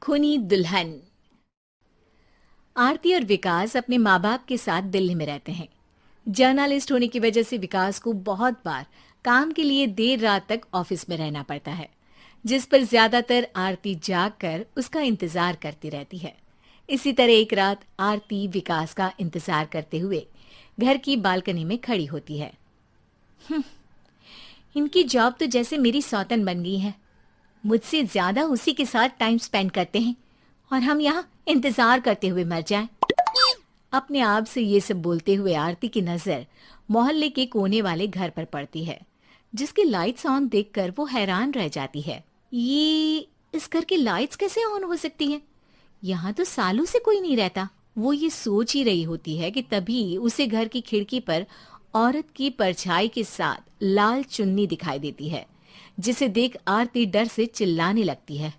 खूनी दुल्हन। आरती और विकास अपने माँ बाप के साथ दिल्ली में रहते हैं। जर्नलिस्ट होने की वजह से विकास को बहुत बार काम के लिए देर रात तक ऑफिस में रहना पड़ता है, जिस पर ज्यादातर आरती जाग कर उसका इंतजार करती रहती है। इसी तरह एक रात आरती विकास का इंतजार करते हुए घर की बालकनी में खड़ी होती है। इनकी जॉब तो जैसे मेरी सौतन बन गई है। मुझसे ज्यादा उसी के साथ टाइम स्पेंड करते हैं और हम यहाँ इंतजार करते हुए मर जाएं। अपने आप से ये सब बोलते हुए आरती की नजर मोहल्ले के कोने वाले घर पर पड़ती है, जिसकी लाइट्स ऑन देखकर वो हैरान रह जाती है। ये इस घर की लाइट्स कैसे ऑन हो सकती हैं? यहाँ तो सालों से कोई नहीं रहता। वो ये सोच ही रही होती है कि तभी उसे घर की खिड़की पर औरत की परछाई के साथ लाल चुन्नी दिखाई देती है, जिसे देख आरती डर से चिल्लाने लगती है।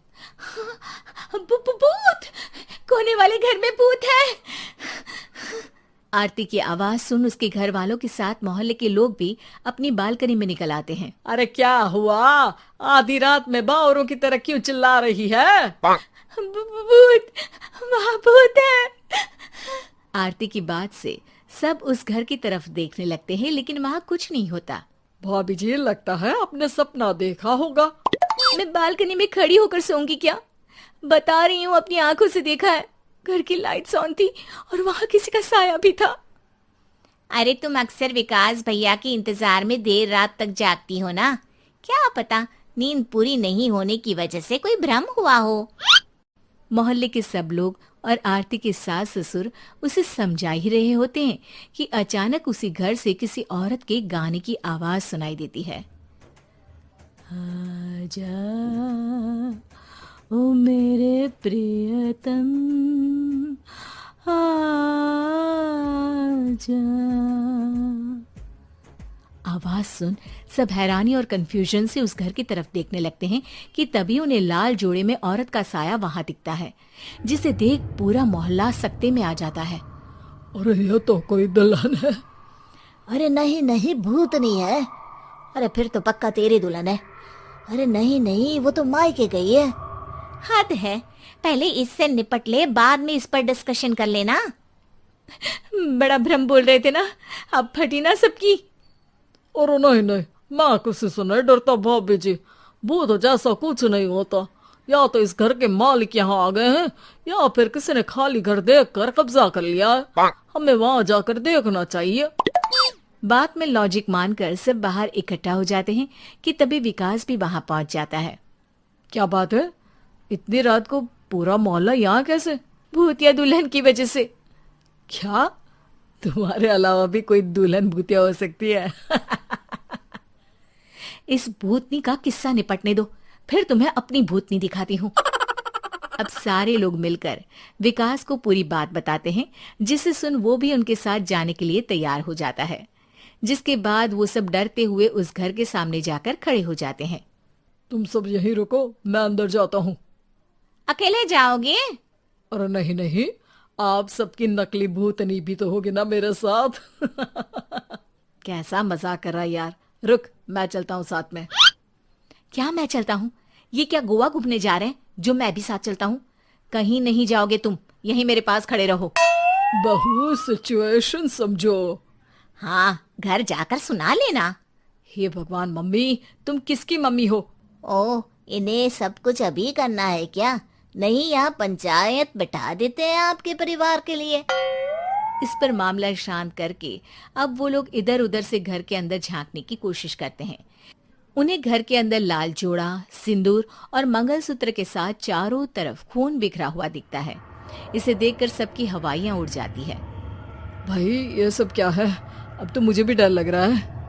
भूत! कोने वाले घर में भूत है! आरती की आवाज सुन उसके घर वालों के साथ मोहल्ले के लोग भी अपनी बालकनी में निकल आते हैं। अरे क्या हुआ? आधी रात में बावरों की तरह क्यों चिल्ला रही है? भूत! वहाँ भूत है! आरती की बात से सब उस घर की तरफ देखने लगते हैं, लेकिन वहाँ कुछ नहीं होता। भाभी जी, लगता है आपने सपना देखा होगा। मैं बालकनी में खड़ी होकर सोऊंगी क्या? बता रही हूँ, अपनी आंखों से देखा है। घर की लाइट्स ऑन थी और वहाँ किसी का साया भी था। अरे तुम अक्सर विकास भैया के इंतजार में देर रात तक जागती हो ना? क्या पता नींद पूरी नहीं होने की वजह से कोई भ्रम हुआ हो। मोहल्ले के सब लोग और आरती के सास ससुर उसे समझा ही रहे होते हैं कि अचानक उसी घर से किसी औरत के गाने की आवाज सुनाई देती है। आजा ओ मेरे प्रियतम, आजा। आवाज सुन सब हैरानी और कंफ्यूजन से उस घर की तरफ देखने लगते हैं कि तभी उन्हें लाल जोड़े में औरत का साया वहां दिखता है, जिसे देख पूरा मोहल्ला सकते में आ जाता है। अरे ये तो कोई दुल्हन है। अरे नहीं नहीं, भूत नहीं है। अरे फिर तो पक्का तेरी दुल्हन है। अरे नहीं नहीं, वो तो मायके गई है। हद है, पहले इससे निपट ले, बाद में इस पर डिस्कशन कर लेना। बड़ा भ्रम बोल रहे थे ना, अब फटी ना सबकी। और नहीं नहीं, मैं किसी से नहीं डरता भाभी जी। भूत जैसा कुछ नहीं होता। या तो इस घर के मालिक यहाँ आ गए हैं, या फिर किसी ने खाली घर देख कर कब्जा कर लिया है। हमें वहां जाकर देखना चाहिए। बात में लॉजिक मानकर सब बाहर इकट्ठा हो जाते हैं कि तभी विकास भी वहां पहुंच जाता है। क्या बात है? इतनी रात को पूरा मोहल्ला यहाँ कैसे? भूतिया दुल्हन की वजह से। क्या तुम्हारे अलावा भी कोई दुल्हन भूतिया हो सकती है? इस भूतनी का किस्सा निपटने दो, फिर तुम्हें अपनी भूतनी दिखाती हूँ। अब सारे लोग मिलकर विकास को पूरी बात बताते हैं, जिसे सुन वो भी उनके साथ जाने के लिए तैयार हो जाता है। जिसके बाद वो सब डरते हुए उस घर के सामने जाकर खड़े हो जाते हैं। तुम सब यहीं रुको, मैं अंदर जाता हूँ। अकेले जाओगे? अरे नहीं नहीं, आप सबकी नकली भूतनी भी तो होगी ना मेरे साथ। कैसा मजाक कर रहा यार। रुक, मैं चलता हूँ साथ में। क्या मैं चलता हूँ? ये क्या गोवा घूमने जा रहे हैं जो मैं भी साथ चलता हूँ? कहीं नहीं जाओगे तुम, यहीं मेरे पास खड़े रहो। बहू सिचुएशन समझो। हाँ, घर जाकर सुना लेना। हे भगवान, मम्मी तुम किसकी मम्मी हो? ओ, इन्हें सब कुछ अभी करना है क्या? नहीं, यहाँ पंचायत बिठा देते हैं आपके परिवार के लिए। इस पर मामला शांत करके अब वो लोग इधर उधर से घर के अंदर झांकने की कोशिश करते हैं। उन्हें घर के अंदर लाल जोड़ा, सिंदूर और मंगलसूत्र के साथ चारों तरफ खून बिखरा हुआ दिखता है। इसे देखकर सबकी हवाइयां उड़ जाती है। भाई ये सब क्या है? अब तो मुझे भी डर लग रहा है।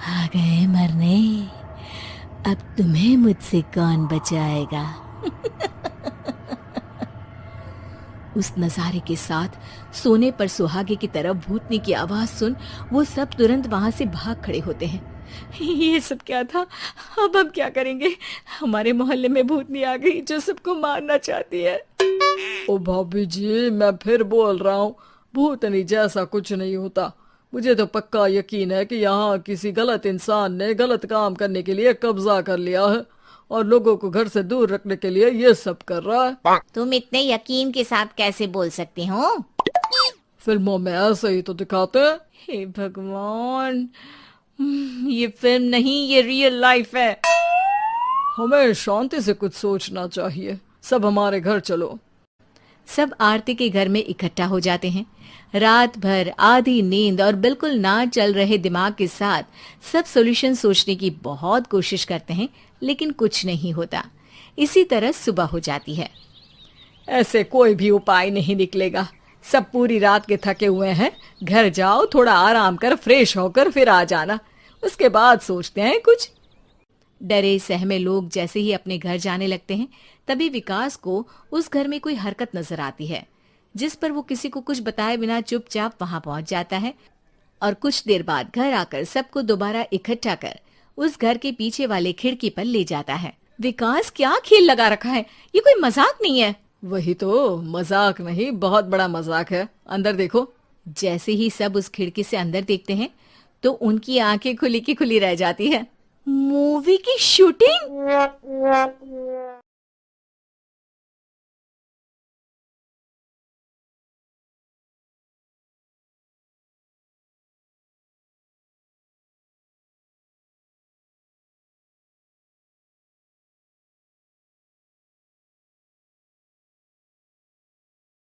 आ गए मरने, अब तुम्हें मुझसे कौन बचाएगा? उस नजारे के साथ सोने पर सुहागे की तरफ भूतनी की आवाज सुन वो सब तुरंत वहां से भाग खड़े होते हैं। ये सब क्या था? अब हम क्या करेंगे? हमारे मोहल्ले में भूतनी आ गई जो सबको मारना चाहती है। ओ भाभी जी, मैं फिर बोल रहा हूँ, भूतनी जैसा कुछ नहीं होता। मुझे तो पक्का यकीन है कि यहाँ किसी गलत इंसान ने गलत काम करने के लिए कब्जा कर लिया है और लोगों को घर से दूर रखने के लिए ये सब कर रहा है। तुम इतने यकीन के साथ कैसे बोल सकते हो? फिल्मों में ऐसे ही तो दिखाते हैं। हे भगवान, ये फिल्म नहीं, ये रियल लाइफ है। हमें शांति से कुछ सोचना चाहिए। सब हमारे घर चलो। सब आरती के घर में इकट्ठा हो जाते हैं। रात भर आधी नींद और बिल्कुल ना चल रहे दिमाग के साथ सब सॉल्यूशन सोचने की बहुत कोशिश करते हैं, लेकिन कुछ नहीं होता। इसी तरह सुबह हो जाती है। ऐसे कोई भी उपाय नहीं निकलेगा। सब पूरी रात के थके हुए हैं। घर जाओ, थोड़ा आराम कर, फ्रेश होकर फिर आ जाना, उसके बाद सोचते हैं कुछ। डरे सहमे लोग जैसे ही अपने घर जाने लगते हैं, तभी विकास को उस घर में कोई हरकत नजर आती है, जिस पर वो किसी को कुछ बताए बिना चुपचाप वहां पहुंच जाता है और कुछ देर बाद घर आकर सबको दोबारा इकट्ठा कर उस घर के पीछे वाले खिड़की पर ले जाता है। विकास, क्या खेल लगा रखा है? ये कोई मजाक नहीं है। वही तो, मजाक नहीं, बहुत बड़ा मजाक है। अंदर देखो। जैसे ही सब उस खिड़की से अंदर देखते हैं तो उनकी आंखें खुली की खुली रह जाती है। मूवी की शूटिंग?